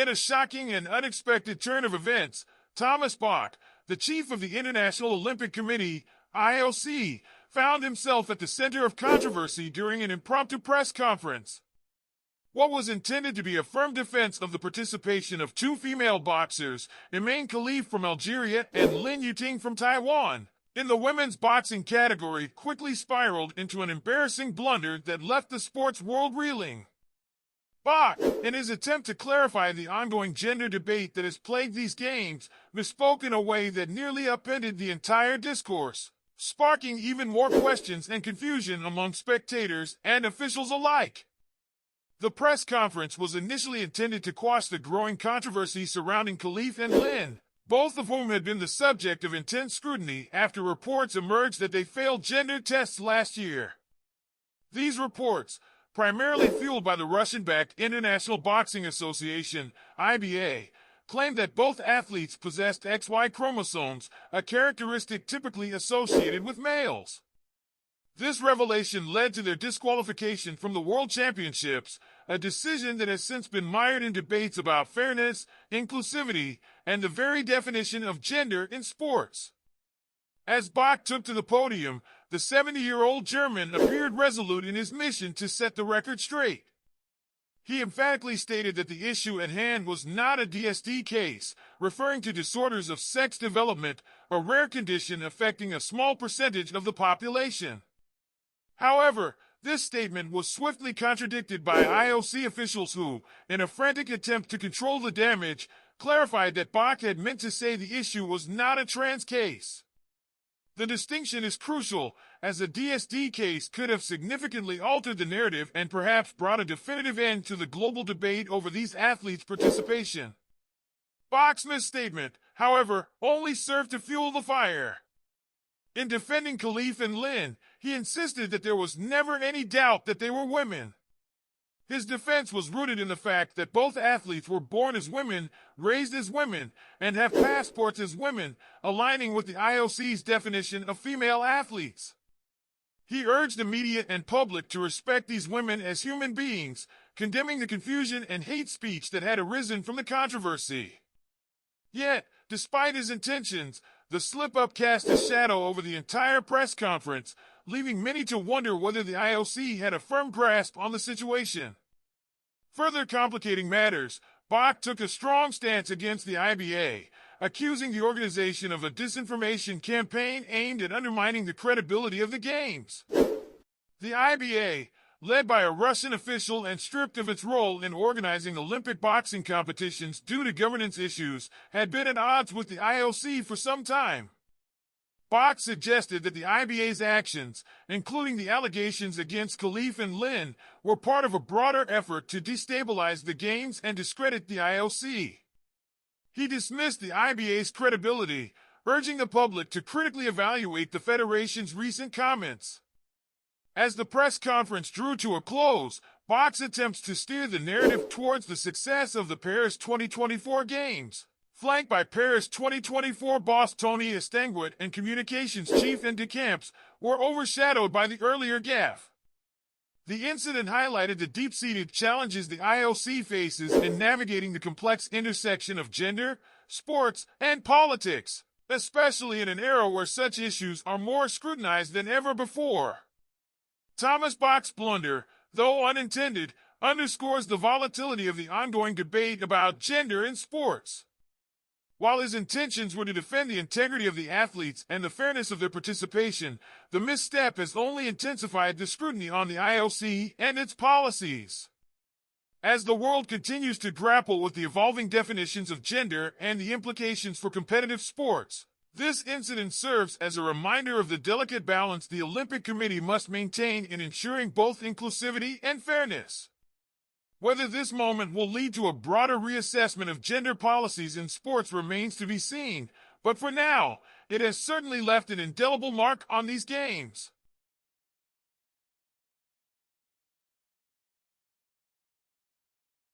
Amid a shocking and unexpected turn of events, Thomas Bach, the chief of the International Olympic Committee, IOC, found himself at the center of controversy during an impromptu press conference. What was intended to be a firm defense of the participation of two female boxers, Imane Khelif from Algeria and Lin Yu-Ting from Taiwan, in the women's boxing category quickly spiraled into an embarrassing blunder that left the sports world reeling. Bach, in his attempt to clarify the ongoing gender debate that has plagued these games, misspoke in a way that nearly upended the entire discourse, sparking even more questions and confusion among spectators and officials alike. The press conference was initially intended to quash the growing controversy surrounding Khelif and Lin, both of whom had been the subject of intense scrutiny after reports emerged that they failed gender tests last year. These reports, primarily fueled by the Russian-backed International Boxing Association, IBA, claimed that both athletes possessed XY chromosomes, a characteristic typically associated with males. This revelation led to their disqualification from the World Championships, a decision that has since been mired in debates about fairness, inclusivity, and the very definition of gender in sports. As Bach took to the podium, the 70-year-old German appeared resolute in his mission to set the record straight. He emphatically stated that the issue at hand was not a DSD case, referring to disorders of sex development, a rare condition affecting a small percentage of the population. However, this statement was swiftly contradicted by IOC officials who, in a frantic attempt to control the damage, clarified that Bach had meant to say the issue was not a trans case. The distinction is crucial, as a DSD case could have significantly altered the narrative and perhaps brought a definitive end to the global debate over these athletes' participation. Bach's misstatement, however, only served to fuel the fire. In defending Khelif and Lin, he insisted that there was never any doubt that they were women. His defense was rooted in the fact that both athletes were born as women, raised as women, and have passports as women, aligning with the IOC's definition of female athletes. He urged the media and public to respect these women as human beings, condemning the confusion and hate speech that had arisen from the controversy. Yet, despite his intentions, the slip-up cast a shadow over the entire press conference, leaving many to wonder whether the IOC had a firm grasp on the situation. Further complicating matters, Bach took a strong stance against the IBA, accusing the organization of a disinformation campaign aimed at undermining the credibility of the Games. The IBA, led by a Russian official and stripped of its role in organizing Olympic boxing competitions due to governance issues, had been at odds with the IOC for some time. Bach suggested that the IBA's actions, including the allegations against Khelif and Lin, were part of a broader effort to destabilize the Games and discredit the IOC. He dismissed the IBA's credibility, urging the public to critically evaluate the federation's recent comments. As the press conference drew to a close, Bach's attempts to steer the narrative towards the success of the Paris 2024 Games, flanked by Paris 2024 boss Tony Estanguet and communications chief Andy Camps, were overshadowed by the earlier gaffe. The incident highlighted the deep-seated challenges the IOC faces in navigating the complex intersection of gender, sports, and politics, especially in an era where such issues are more scrutinized than ever before. Thomas Bach's blunder, though unintended, underscores the volatility of the ongoing debate about gender in sports. While his intentions were to defend the integrity of the athletes and the fairness of their participation, the misstep has only intensified the scrutiny on the IOC and its policies. As the world continues to grapple with the evolving definitions of gender and the implications for competitive sports, this incident serves as a reminder of the delicate balance the Olympic Committee must maintain in ensuring both inclusivity and fairness. Whether this moment will lead to a broader reassessment of gender policies in sports remains to be seen, but for now, it has certainly left an indelible mark on these games.